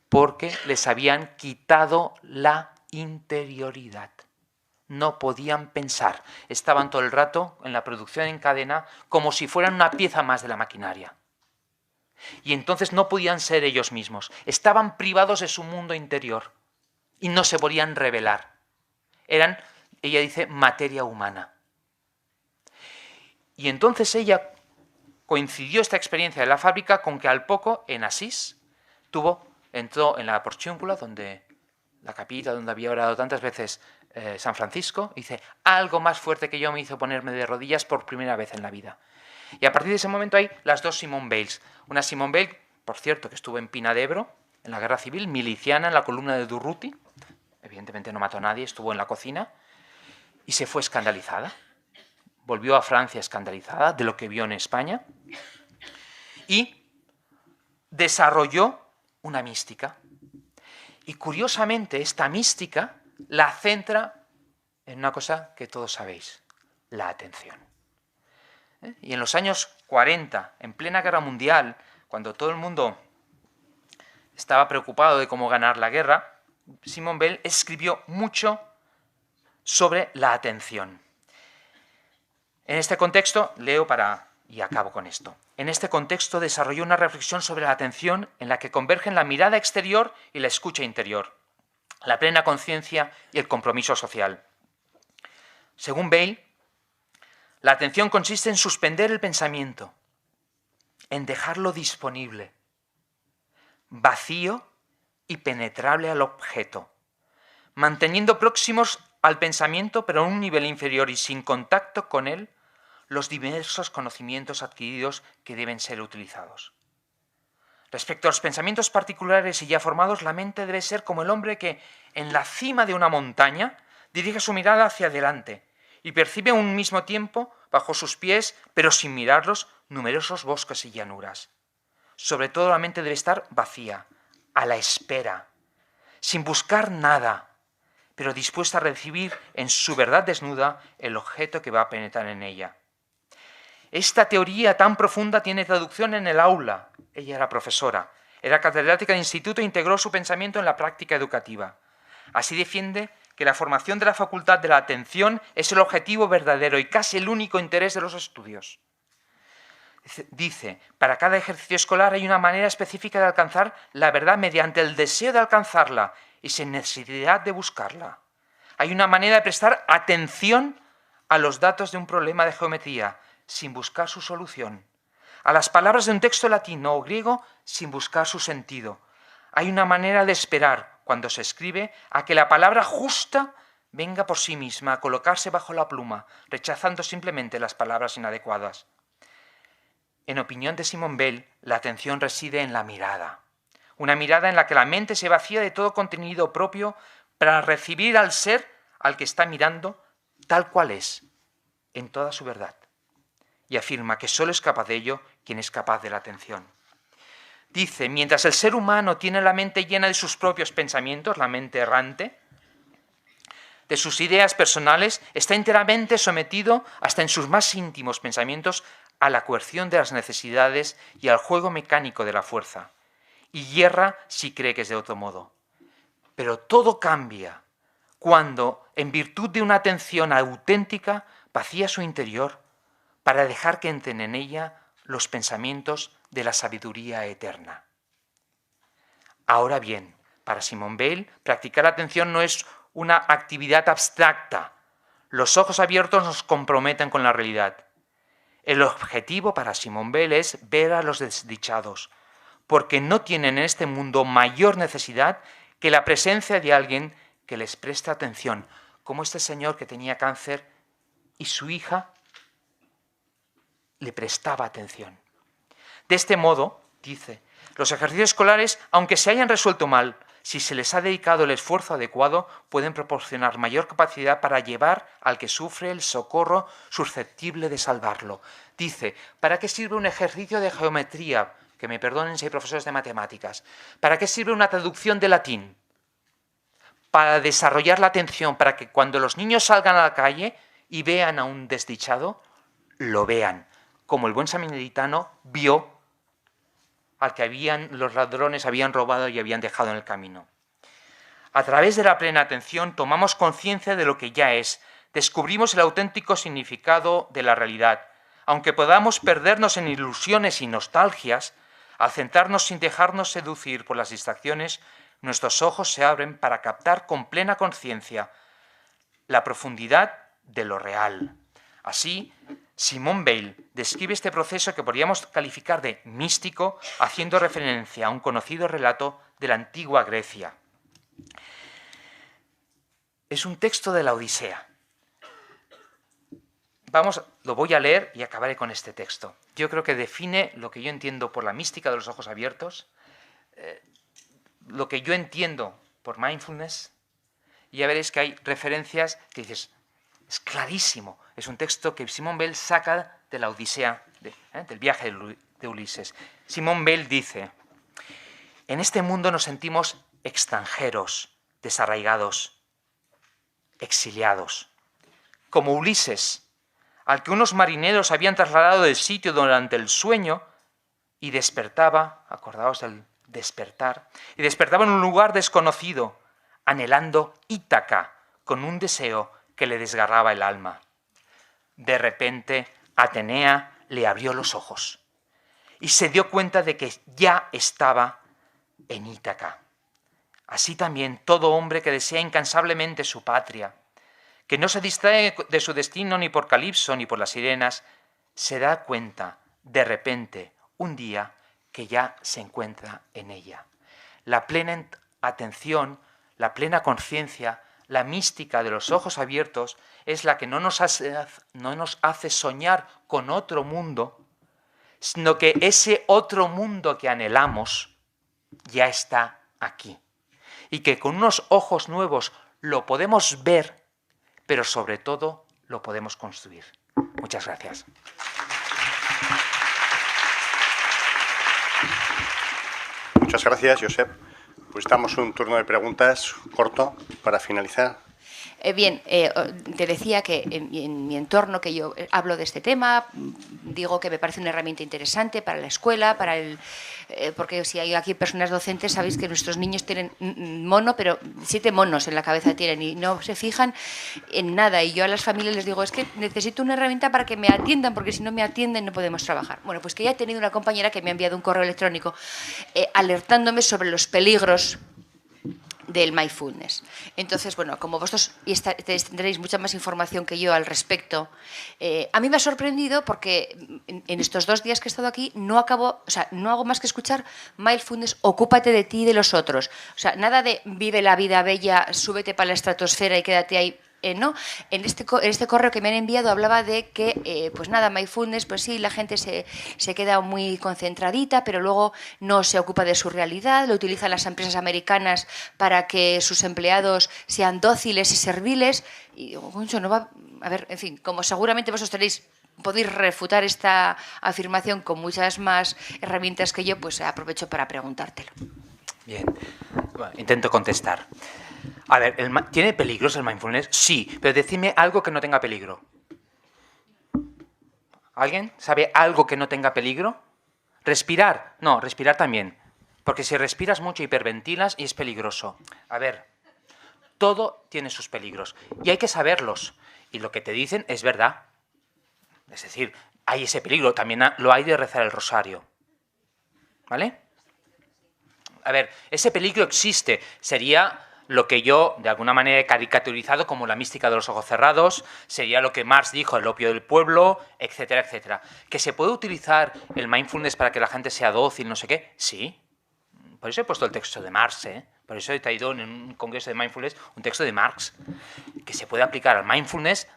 Speaker 2: Porque les habían quitado la interioridad. No podían pensar. Estaban todo el rato en la producción en cadena como si fueran una pieza más de la maquinaria. Y entonces no podían ser ellos mismos. Estaban privados de su mundo interior y no se podían revelar. Eran, ella dice, materia humana. Y entonces ella coincidió esta experiencia de la fábrica con que al poco en Asís entró en la Porciúncula, donde la capilla donde había orado tantas veces San Francisco, y dice, algo más fuerte que yo me hizo ponerme de rodillas por primera vez en la vida. Y a partir de ese momento hay las dos Simone Bales. Una Simone Bale, por cierto, que estuvo en Pina de Ebro, en la Guerra Civil, miliciana en la columna de Durruti, evidentemente no mató a nadie, estuvo en la cocina, y se fue escandalizada. Volvió a Francia escandalizada de lo que vio en España, y desarrolló una mística. Y curiosamente esta mística la centra en una cosa que todos sabéis, la atención. Y en los años 40, en plena guerra mundial, cuando todo el mundo estaba preocupado de cómo ganar la guerra, Simone Bale escribió mucho sobre la atención. En este contexto, leo y acabo con esto. En este contexto desarrolló una reflexión sobre la atención en la que convergen la mirada exterior y la escucha interior, la plena conciencia y el compromiso social. Según Bale, la atención consiste en suspender el pensamiento, en dejarlo disponible, vacío y penetrable al objeto, manteniendo próximos al pensamiento pero a un nivel inferior y sin contacto con él, los diversos conocimientos adquiridos que deben ser utilizados. Respecto a los pensamientos particulares y ya formados, la mente debe ser como el hombre que, en la cima de una montaña, dirige su mirada hacia adelante y percibe a un mismo tiempo, bajo sus pies, pero sin mirarlos, numerosos bosques y llanuras. Sobre todo la mente debe estar vacía, a la espera, sin buscar nada, pero dispuesta a recibir en su verdad desnuda el objeto que va a penetrar en ella. Esta teoría tan profunda tiene traducción en el aula. Ella era profesora, era catedrática de instituto e integró su pensamiento en la práctica educativa. Así defiende que la formación de la facultad de la atención es el objetivo verdadero y casi el único interés de los estudios. Dice, para cada ejercicio escolar hay una manera específica de alcanzar la verdad mediante el deseo de alcanzarla y sin necesidad de buscarla. Hay una manera de prestar atención a los datos de un problema de geometría, sin buscar su solución, a las palabras de un texto latino o griego sin buscar su sentido. Hay una manera de esperar, cuando se escribe, a que la palabra justa venga por sí misma, a colocarse bajo la pluma, rechazando simplemente las palabras inadecuadas. En opinión de Simone Bale, la atención reside en la mirada. Una mirada en la que la mente se vacía de todo contenido propio para recibir al ser al que está mirando tal cual es, en toda su verdad. Y afirma que solo es capaz de ello quien es capaz de la atención. Dice, mientras el ser humano tiene la mente llena de sus propios pensamientos, la mente errante, de sus ideas personales, está enteramente sometido, hasta en sus más íntimos pensamientos, a la coerción de las necesidades y al juego mecánico de la fuerza, y yerra si cree que es de otro modo. Pero todo cambia cuando, en virtud de una atención auténtica, vacía su interior para dejar que entren en ella los pensamientos de la sabiduría eterna. Ahora bien, para Simone Bale, practicar la atención no es una actividad abstracta. Los ojos abiertos nos comprometen con la realidad. El objetivo para Simone Bale es ver a los desdichados, porque no tienen en este mundo mayor necesidad que la presencia de alguien que les preste atención, como este señor que tenía cáncer y su hija le prestaba atención. De este modo, dice, los ejercicios escolares, aunque se hayan resuelto mal, si se les ha dedicado el esfuerzo adecuado, pueden proporcionar mayor capacidad para llevar al que sufre el socorro susceptible de salvarlo. Dice, ¿para qué sirve un ejercicio de geometría? Que me perdonen si hay profesores de matemáticas. ¿Para qué sirve una traducción de latín? Para desarrollar la atención, para que cuando los niños salgan a la calle y vean a un desdichado, lo vean como el buen samaritano vio al que los ladrones habían robado y habían dejado en el camino. A través de la plena atención tomamos conciencia de lo que ya es, descubrimos el auténtico significado de la realidad. Aunque podamos perdernos en ilusiones y nostalgias, al centrarnos sin dejarnos seducir por las distracciones, nuestros ojos se abren para captar con plena conciencia la profundidad de lo real. Así, Simone Weil describe este proceso que podríamos calificar de místico, haciendo referencia a un conocido relato de la antigua Grecia. Es un texto de la Odisea. Lo voy a leer y acabaré con este texto. Yo creo que define lo que yo entiendo por la mística de los ojos abiertos, lo que yo entiendo por mindfulness, y ya veréis que hay referencias que dices, es clarísimo. Es un texto que Simone Weil saca de la Odisea, del viaje de Ulises. Simone Weil dice, en este mundo nos sentimos extranjeros, desarraigados, exiliados. Como Ulises, al que unos marineros habían trasladado del sitio durante el sueño y despertaba, acordaos del despertar, y despertaba en un lugar desconocido, anhelando Ítaca, con un deseo que le desgarraba el alma. De repente, Atenea le abrió los ojos y se dio cuenta de que ya estaba en Ítaca. Así también todo hombre que desea incansablemente su patria, que no se distrae de su destino ni por Calipso ni por las sirenas, se da cuenta, de repente, un día, que ya se encuentra en ella. La plena atención, la plena conciencia, la mística de los ojos abiertos es la que no nos hace soñar con otro mundo, sino que ese otro mundo que anhelamos ya está aquí. Y que con unos ojos nuevos lo podemos ver, pero sobre todo lo podemos construir. Muchas gracias.
Speaker 1: Muchas gracias, Josep. Pues damos un turno de preguntas corto para finalizar.
Speaker 3: Bien, te decía que en mi entorno que yo hablo de este tema, digo que me parece una herramienta interesante para la escuela, porque si hay aquí personas docentes, sabéis que nuestros niños tienen mono, pero 7 monos en la cabeza tienen y no se fijan en nada. Y yo a las familias les digo, es que necesito una herramienta para que me atiendan, porque si no me atienden no podemos trabajar. Bueno, pues que ya he tenido una compañera que me ha enviado un correo electrónico alertándome sobre los peligros del mindfulness. Entonces, bueno, como vosotros tendréis mucha más información que yo al respecto, a mí me ha sorprendido porque en estos 2 días que he estado aquí no hago más que escuchar mindfulness, ocúpate de ti y de los otros. O sea, nada de vive la vida bella, súbete para la estratosfera y quédate ahí. ¿No? En este correo que me han enviado hablaba de que, pues nada, mindfulness, pues sí, la gente se queda muy concentradita, pero luego no se ocupa de su realidad, lo utilizan las empresas americanas para que sus empleados sean dóciles y serviles, y digo, concho, no va... A ver, en fin, como seguramente vosotros podéis refutar esta afirmación con muchas más herramientas que yo, pues aprovecho para preguntártelo.
Speaker 2: Bien, bueno, intento contestar. A ver, ¿tiene peligros el mindfulness? Sí, pero decidme algo que no tenga peligro. ¿Alguien sabe algo que no tenga peligro? ¿Respirar? No, respirar también. Porque si respiras mucho hiperventilas y es peligroso. A ver, todo tiene sus peligros y hay que saberlos. Y lo que te dicen es verdad. Es decir, hay ese peligro, también lo hay de rezar el rosario. ¿Vale? A ver, ese peligro existe. Sería lo que yo, de alguna manera, he caricaturizado como la mística de los ojos cerrados, sería lo que Marx dijo, el opio del pueblo, etcétera, etcétera. ¿Que se puede utilizar el mindfulness para que la gente sea dócil, no sé qué? Sí. Por eso he puesto el texto de Marx, ¿eh? Por eso he traído en un congreso de mindfulness un texto de Marx, que se puede aplicar al mindfulness,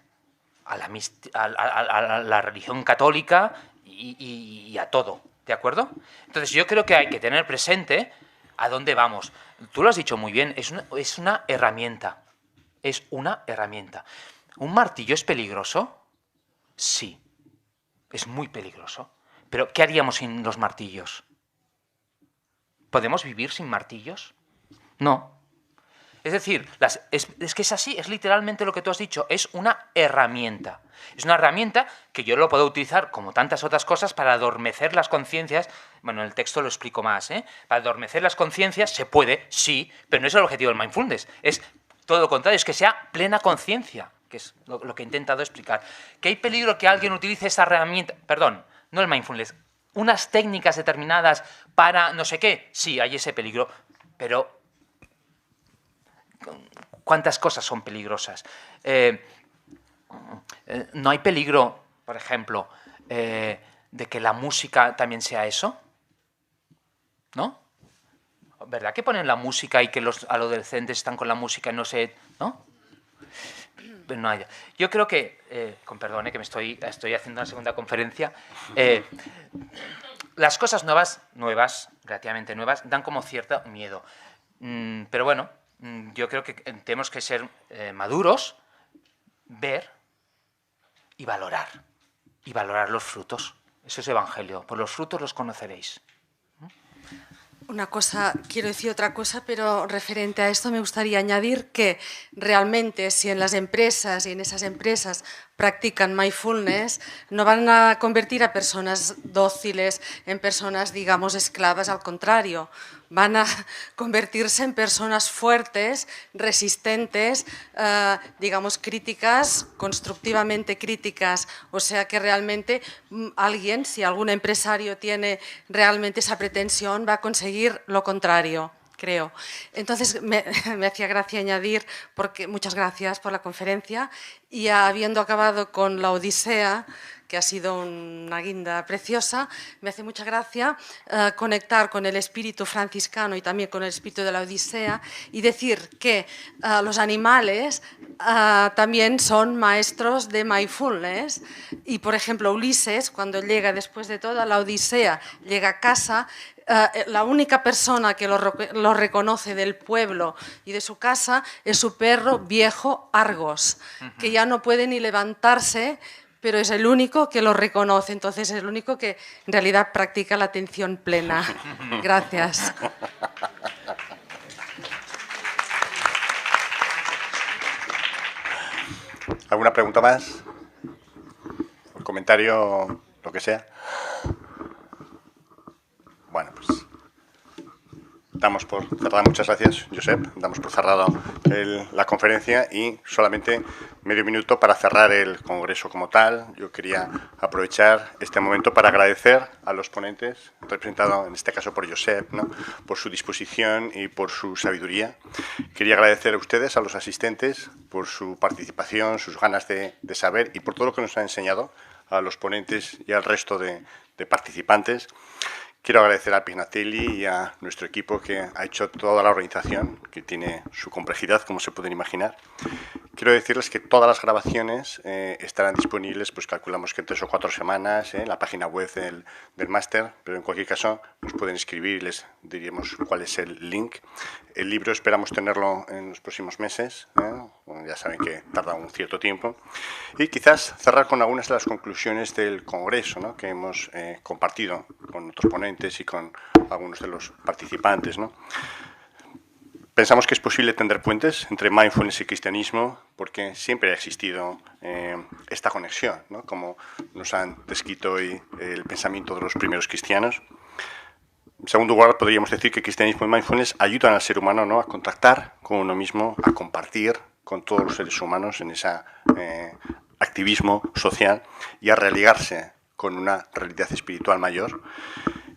Speaker 2: a la religión católica y a todo, ¿de acuerdo? Entonces yo creo que hay que tener presente a dónde vamos. Tú lo has dicho muy bien, es una herramienta. Es una herramienta. ¿Un martillo es peligroso? Sí, es muy peligroso. Pero ¿qué haríamos sin los martillos? ¿Podemos vivir sin martillos? No. Es decir, es que es así, es literalmente lo que tú has dicho, es una herramienta. Es una herramienta que yo lo puedo utilizar, como tantas otras cosas, para adormecer las conciencias. Bueno, en el texto lo explico más, ¿eh? Para adormecer las conciencias se puede, sí, pero no es el objetivo del mindfulness. Es todo lo contrario, es que sea plena conciencia, que es lo que he intentado explicar. ¿Que hay peligro que alguien utilice esa herramienta? Perdón, no el mindfulness. Unas técnicas determinadas para no sé qué. Sí, hay ese peligro, pero ¿cuántas cosas son peligrosas? ¿No hay peligro, por ejemplo, de que la música también sea eso? ¿No? ¿Verdad que ponen la música y que los adolescentes están con la música y no sé, ¿no? No, yo creo que, con perdón, que me estoy haciendo una segunda conferencia, las cosas nuevas, relativamente nuevas, dan como cierto miedo. Pero bueno, yo creo que tenemos que ser maduros, ver y valorar los frutos. Eso es evangelio. Por los frutos los conoceréis.
Speaker 4: Una cosa, quiero decir otra cosa, pero referente a esto me gustaría añadir que realmente si en las empresas y en esas empresas practican mindfulness, no van a convertir a personas dóciles en personas, digamos, esclavas, al contrario, van a convertirse en personas fuertes, resistentes, digamos, críticas, constructivamente críticas. O sea que realmente alguien, si algún empresario tiene realmente esa pretensión, va a conseguir lo contrario, creo. Entonces, me hacía gracia añadir, porque muchas gracias por la conferencia, y habiendo acabado con la Odisea, que ha sido una guinda preciosa, me hace mucha gracia conectar con el espíritu franciscano y también con el espíritu de la Odisea y decir que los animales también son maestros de mindfulness y, por ejemplo, Ulises, cuando llega después de toda la Odisea, llega a casa, la única persona que lo reconoce del pueblo y de su casa es su perro viejo Argos, que ya no puede ni levantarse, pero es el único que lo reconoce, entonces es el único que en realidad practica la atención plena. Gracias.
Speaker 1: ¿Alguna pregunta más? ¿Un comentario? Lo que sea. Bueno, pues damos por cerrada. Muchas gracias, Josep. Damos por cerrado la conferencia y solamente medio minuto para cerrar el congreso como tal. Yo quería aprovechar este momento para agradecer a los ponentes, representados en este caso por Josep, ¿no?, por su disposición y por su sabiduría. Quería agradecer a ustedes, a los asistentes, por su participación, sus ganas de saber y por todo lo que nos han enseñado a los ponentes y al resto de participantes. Quiero agradecer a Pignatelli y a nuestro equipo que ha hecho toda la organización, que tiene su complejidad, como se pueden imaginar. Quiero decirles que todas las grabaciones estarán disponibles, pues calculamos que en 3 o 4 semanas, en la página web del máster, pero en cualquier caso nos pueden escribir y les diríamos cuál es el link. El libro esperamos tenerlo en los próximos meses, bueno, ya saben que tarda un cierto tiempo. Y quizás cerrar con algunas de las conclusiones del congreso, ¿no?, que hemos compartido con otros ponentes y con algunos de los participantes, ¿no? Pensamos que es posible tender puentes entre mindfulness y cristianismo porque siempre ha existido esta conexión, ¿no?, como nos han descrito hoy el pensamiento de los primeros cristianos. En segundo lugar, podríamos decir que cristianismo y mindfulness ayudan al ser humano, ¿no?, a contactar con uno mismo, a compartir con todos los seres humanos en ese activismo social y a religarse con una realidad espiritual mayor.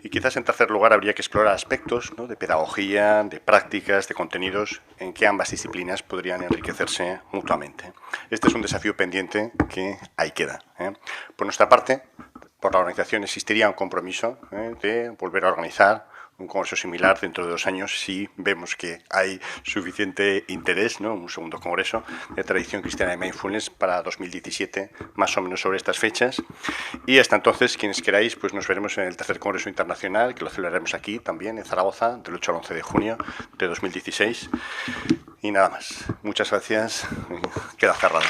Speaker 1: Y quizás en tercer lugar habría que explorar aspectos, ¿no?, de pedagogía, de prácticas, de contenidos en que ambas disciplinas podrían enriquecerse mutuamente. Este es un desafío pendiente que ahí queda. Por nuestra parte, por la organización existiría un compromiso de volver a organizar un congreso similar dentro de 2 años si vemos que hay suficiente interés, ¿no?, un segundo congreso de tradición cristiana de mindfulness para 2017, más o menos sobre estas fechas. Y hasta entonces, quienes queráis, pues nos veremos en el tercer congreso internacional, que lo celebraremos aquí también, en Zaragoza, del 8 al 11 de junio de 2016. Y nada más. Muchas gracias. Queda cerrado.